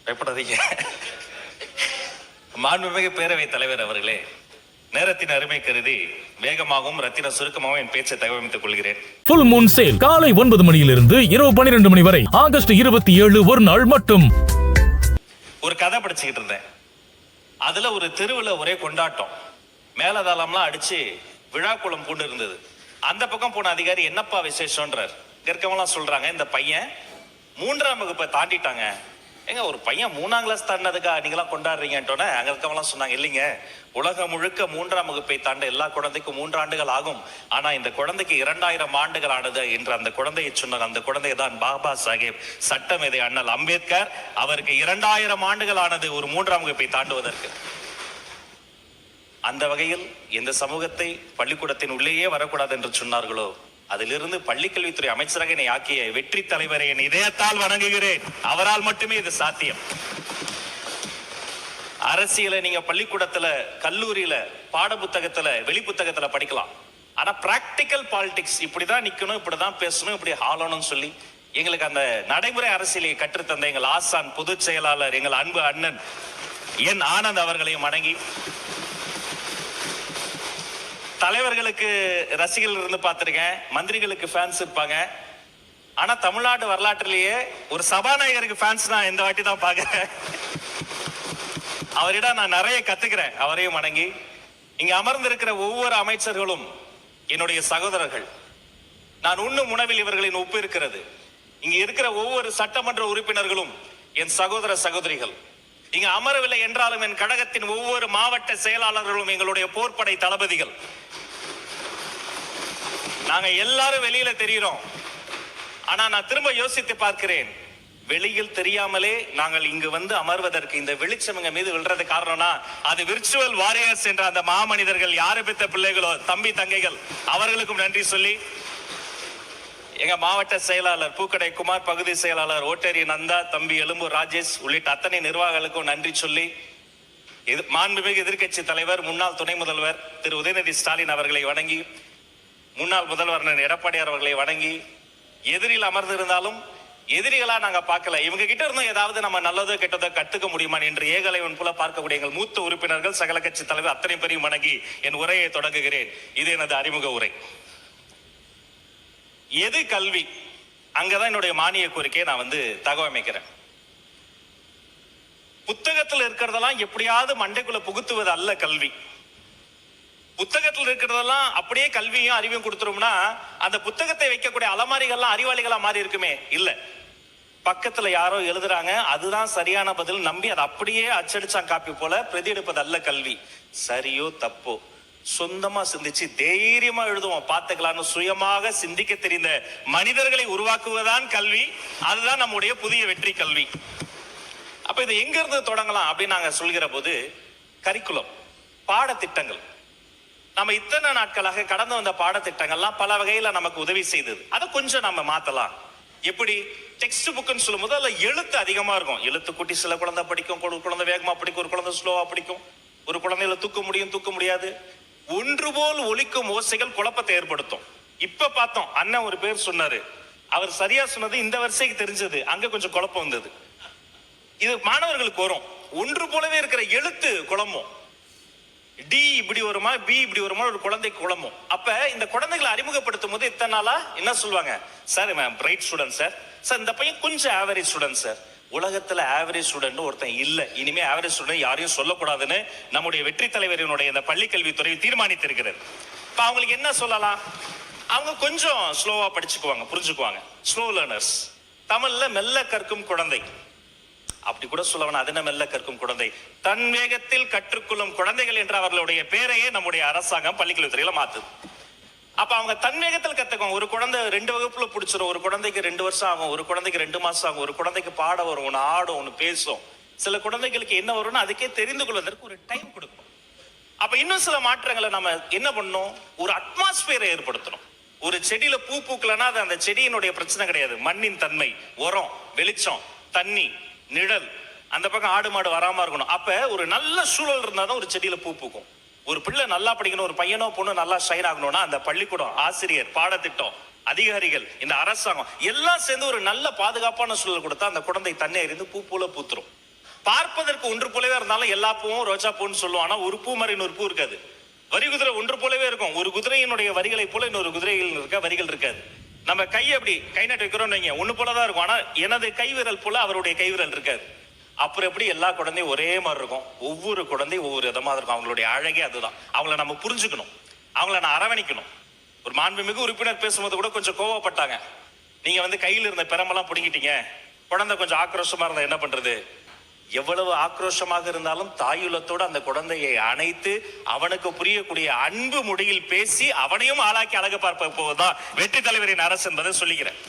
பயப்படாதீங்க. மாண்புமிகு பேரவைத் தலைவர் அவர்களே, நேரத்தின் அருமை கருதி வேகமாகவும் ரத்தின சுருக்கமாகவும் என் பேச்சை தகவமைத்துக் கொள்கிறேன். ஃபுல் மூன் சேல் காலை 9 மணியிலிருந்து இரவு 12 மணி வரை, ஆகஸ்ட் 27 ஒரு நாள் மட்டும். ஒரு கதை படிச்சுக்கிட்டு இருந்தேன். அதுல ஒரு தெருவுல ஒரே கொண்டாட்டம், மேலதாளம்லாம் அடிச்சு விழாக்குளம் பூண்டு இருந்தது. அந்த பக்கம் போன அதிகாரி என்னப்பா விசேஷம்ன்றார். இருக்கவங்களாம் சொல்றாங்க, இந்த பையன் 3ஆம் வகுப்பை தாண்டிட்டாங்க. ஏங்க, ஒரு பையன் 3ஆம் கிளாஸ் தாண்டினதுக்கா நீங்களாம் கொண்டாடுறீங்கன்றோன்னே அங்க இருக்கவங்களாம் சொன்னாங்க, இல்லைங்க, உலகம் முழுக்க 3ஆம் வகுப்பை தாண்ட எல்லா குழந்தைக்கும் 3 ஆண்டுகள் ஆகும். ஆனா இந்த குழந்தைக்கு 2000 ஆண்டுகள் ஆனது என்று அந்த குழந்தையை சொன்னார். அந்த குழந்தை தான் பாபா சாஹேப் சட்டமேதை அண்ணல் அம்பேத்கர். அவருக்கு 2000 ஆண்டுகள் ஆனது ஒரு 3ஆம் வகுப்பை தாண்டுவதற்கு. அந்த வகையில் எந்த சமூகத்தை பள்ளிக்கூடத்தின் உள்ளேயே வரக்கூடாது என்று சொன்னார்களோ, அதிலிருந்து பள்ளிக்கல்வித்துறை அமைச்சராக என்னை ஆக்கிய வெற்றி தலைவரை என் இதயத்தால் வணங்குகிறேன். அவரால் மட்டுமே இது சாத்தியம். அரசியலை நீங்க பள்ளிக்கூடத்துல, கல்லூரியில, பாட புத்தகத்துல, வெளி புத்தகத்துல படிக்கலாம். ஆனா பிராக்டிக்கல் பாலிடிக்ஸ் இப்படிதான் நிக்கணும், இப்படிதான் பேசணும், இப்படி ஆளணும்னு சொல்லி எங்களுக்கு அந்த நடைமுறை அரசியலை கற்றுத்தந்த எங்கள் ஆசான் பொதுச் செயலாளர் எங்கள் அன்பு அண்ணன் என் ஆனந்த் அவர்களையும் வணங்கி, தலைவர்களுக்கு ரசிகர்கள் இருந்து பார்த்திருக்கேன், மந்திரிகளுக்கு ஃபேன்ஸ் இருப்பாங்க. ஆனா தமிழ்நாடு வரலாற்றிலேயே ஒரு சபாநாயகருக்கு ஃபேன்ஸ் நான் இந்த வாட்டி தான் பார்க்கிறேன். அவரிடம் நான் நிறைய கத்துக்கிறேன். அவரையும் வணங்கி, இங்க அமர்ந்திருக்கிற ஒவ்வொரு அமைச்சர்களும் என்னுடைய சகோதரர்கள். நான் உண்ணும் உணவில் இவர்களின் உப்பு இருக்கிறது. இங்க இருக்கிற ஒவ்வொரு சட்டமன்ற உறுப்பினர்களும் என் சகோதர சகோதரிகள். இங்க அமரவில்லை என்றாலும் என் கழகத்தின் ஒவ்வொரு மாவட்ட செயலாளர்களும் எங்களுடைய போர்ப்படை தளபதிகள். நாங்க எல்லாரும் வெளியில தெரிகிறோம். ஆனா நான் திரும்ப யோசித்து பார்க்கிறேன், வெளியில் தெரியாமலே நாங்கள் இங்கு வந்து அமர்வதற்கு இந்த வெளிச்சம் எங்க மீது விழுறது காரணம்னா அது விர்ச்சுவல் வாரியர்ஸ் என்ற அந்த மாமனிதர்கள், யாரு பெற்ற பிள்ளைகளோ, தம்பி தங்கைகள், அவர்களுக்கும் நன்றி சொல்லி, எங்க மாவட்ட செயலாளர் பூக்கடை குமார், பகுதி செயலாளர் ஓட்டேரி நந்தா, தம்பி எலும்பூர் ராஜேஷ் உள்ளிட்ட அத்தனை நிர்வாகிகளுக்கும் நன்றி சொல்லி, மாண்புமிகு எதிர்க்கட்சி தலைவர் முன்னாள் துணை முதல்வர் திரு உதயநிதி ஸ்டாலின் அவர்களை வணங்கி, முன்னாள் முதல்வர் எடப்பாடியார் அவர்களை வணங்கி, எதிரில் அமர்ந்திருந்தாலும் எதிரிகளா நாங்க பார்க்கல, இவங்க கிட்ட இருந்தும் ஏதாவது நம்ம நல்லதோ கெட்டதோ கத்துக்க முடியுமா என்று ஏகலைவன் போல பார்க்கக்கூடிய எங்கள் மூத்த உறுப்பினர்கள், சகல கட்சி தலைவர் அத்தனை பேரையும் வணங்கி என் உரையை தொடங்குகிறேன். இது எனது அறிமுக உரை. எது கல்வி? அங்கதான் என்னுடைய மானிய கோரிக்கையை நான் வந்து தகவமைக்கிறேன். புத்தகத்தில் இருக்கிறதெல்லாம் எப்படியாவது மண்டைக்குள்ள புகுத்துவது அல்ல கல்வி. புத்தகத்தில் இருக்கிறதெல்லாம் அப்படியே கல்வியும் அறிவையும் கொடுத்துரும்னா அந்த புத்தகத்தை வைக்கக்கூடிய அலமாரிகள்லாம் அறிவாளிகளா மாறி இருக்குமே? இல்ல, பக்கத்துல யாரோ எழுதுறாங்க, அதுதான் சரியான பதில் நம்பி அதை அப்படியே அச்சடிச்சான் காப்பி போல பிரதி எடுப்பது அல்ல கல்வி. சரியோ தப்போ சொந்தமா சிந்திச்சு தைரியமா எழுதுவோம், பார்த்துக்கலாம்னு சுயமாக சிந்திக்க தெரிந்த மனிதர்களை உருவாக்குவதுதான் கல்வி. அதுதான் நம்முடைய புதிய வெற்றி கல்வி. அப்ப இதை எங்க இருந்து தொடங்கலாம் அப்படின்னு நாங்க சொல்கிற போது, கரிக்குலம், பாடத்திட்டங்கள். நம்ம இத்தனை நாட்களாக கடந்து வந்த பாடத்திட்டங்கள்லாம் பல வகையில நமக்கு உதவி செய்தது. அதை கொஞ்சம் நம்ம மாத்தலாம். எப்படி? டெக்ஸ்ட் புக்னு சொல்லும் போது அதுல எழுத்து அதிகமா இருக்கும். எழுத்து கூட்டி சில குழந்தை படிக்கும், ஒரு குழந்தை வேகமா படிக்கும், ஒரு குழந்தை ஸ்லோவா படிக்கும், ஒரு குழந்தையில தூக்க முடியும், தூக்க முடியாது. ஒன்று போல் ஒலிக்கும் ஓசைகள் குழப்பத்தை ஏற்படுத்தும். இப்ப பார்த்தோம், அண்ணன் ஒரு பேர் சொன்னாரு, அவர் சரியா சொன்னது இந்த வரிசைக்கு தெரிஞ்சது, அங்க கொஞ்சம் குழப்பம் வந்தது. இது மாணவர்களுக்கு வரும். ஒன்று போலவே இருக்கிற எழுத்து குழம்பும். டி இப்படி வருமா, பி இப்படி வருமா, ஒரு குழந்தைக்கு குழம்பும். அப்ப இந்த குழந்தைகளை அறிமுகப்படுத்தும் போது இத்தனை நாளா என்ன சொல்லுவாங்க, sir bright student sir, sir இந்த பையன் கொஞ்சம் ஆவரேஜ் ஸ்டூடெண்ட் சார். உலகத்துல ஆவரேஜ் ஸ்டூடெண்ட் ஒருத்தன் இல்ல. இனிமே ஆவரேஜ் ஸ்டூடெண்ட் யாரையும் சொல்லக்கூடாதுன்னு நம்முடைய வெற்றி தலைவரினுடைய இந்த பள்ளி கல்வித்துறை தீர்மானித்திருக்கிறது. இப்ப அவங்களுக்கு என்ன சொல்லலாம்? அவங்க கொஞ்சம் ஸ்லோவா படிச்சுக்குவாங்க, புரிஞ்சுக்குவாங்க. Slow learners. தமிழ்ல மெல்ல கற்கும் குழந்தை அப்படி கூட சொல்லவன. அது என்ன மெல்ல கற்கும் குழந்தை? தன் வேகத்தில் கற்றுக்கொள்ளும் குழந்தைகள் என்ற அவர்களுடைய பேரையே நம்முடைய அரசாங்கம் பள்ளிக்கல்வித்துறையில மாத்துது. அப்ப அவங்க தன் வேகத்தில் கத்துக்குவாங்க. ஒரு குழந்தை 2 வகுப்புல பிடிச்சிரும், ஒரு குழந்தைக்கு 2 வருஷம் ஆகும், ஒரு குழந்தைக்கு 2 மாசம் ஆகும், ஒரு குழந்தைக்கு பாட வரும், ஒன்று ஆடும், ஒன்று பேசும். சில குழந்தைகளுக்கு என்ன வரும்னு அதுக்கே தெரிந்து கொள்வதற்கு ஒரு டைம் கொடுக்கும். அப்ப இன்னும் சில மாற்றங்களை நம்ம என்ன பண்ணணும்? ஒரு அட்மாஸ்பியரை ஏற்படுத்தணும். ஒரு செடியில பூ பூக்கலன்னா அது அந்த செடியினுடைய பிரச்சனை கிடையாது. மண்ணின் தன்மை, உரம், வெளிச்சம், தண்ணி, நிழல், அந்த பக்கம் ஆடு மாடு வராம இருக்கணும். அப்ப ஒரு நல்ல சூழல் இருந்தாதான் ஒரு செடியில பூ பூக்கும். ஒரு பிள்ளை நல்லா படிக்கணும், ஒரு பையனோ பொண்ணு நல்லா ஷைன் ஆகணும்னா அந்த பள்ளிக்கூடம், ஆசிரியர், பாடத்திட்டம், அதிகாரிகள், இந்த அரசாங்கம் எல்லாம் சேர்ந்து ஒரு நல்ல பாதுகாப்பான சூழல் கொடுத்தா அந்த குழந்தை தண்ணீர் இருந்து பூ போல பூத்துரும். பார்ப்பதற்கு ஒன்று போலவே இருந்தாலும் எல்லா பூவும் ரோஜா பூன்னு சொல்லுவோம். ஆனா ஒரு பூ மாதிரி இன்னொரு பூ இருக்காது. வரி குதிரை ஒன்று போலவே இருக்கும். ஒரு குதிரையினுடைய வரிகளை போல இன்னொரு குதிரையில் இருக்க வரிகள் இருக்காது. நம்ம கை அப்படி கை நட்டு வைக்கிறோம் வைங்க, ஒண்ணு போலதான் இருக்கும். ஆனா எனது கைவிரல் போல அவருடைய கைவிரல் இருக்காது. அப்புறம் எப்படி எல்லா குழந்தையும் ஒரே மாதிரி இருக்கும்? ஒவ்வொரு குழந்தையும் ஒவ்வொரு விதமா இருக்கும். அவங்களுடைய அழகே அதுதான். அவங்கள நம்ம புரிஞ்சுக்கணும், அவங்கள நான் அரவணைக்கணும். ஒரு மாண்புமிகு உறுப்பினர் பேசும்போது கூட கொஞ்சம் கோவப்பட்டாங்க. நீங்க வந்து கையில் இருந்த பெரம்பெல்லாம் பிடிக்கிட்டீங்க, குழந்தை கொஞ்சம் ஆக்ரோஷமா இருந்தா என்ன பண்றது? எவ்வளவு ஆக்ரோஷமாக இருந்தாலும் தாயுள்ளத்தோடு அந்த குழந்தையை அணைத்து அவனுக்கு புரியக்கூடிய அன்பு மொழியில் பேசி அவனையும் ஆளாக்கி அழகு பார்ப்ப போவதுதான் வெற்றி தலைவரின் அரசு என்பதை சொல்லிக்கிறேன்.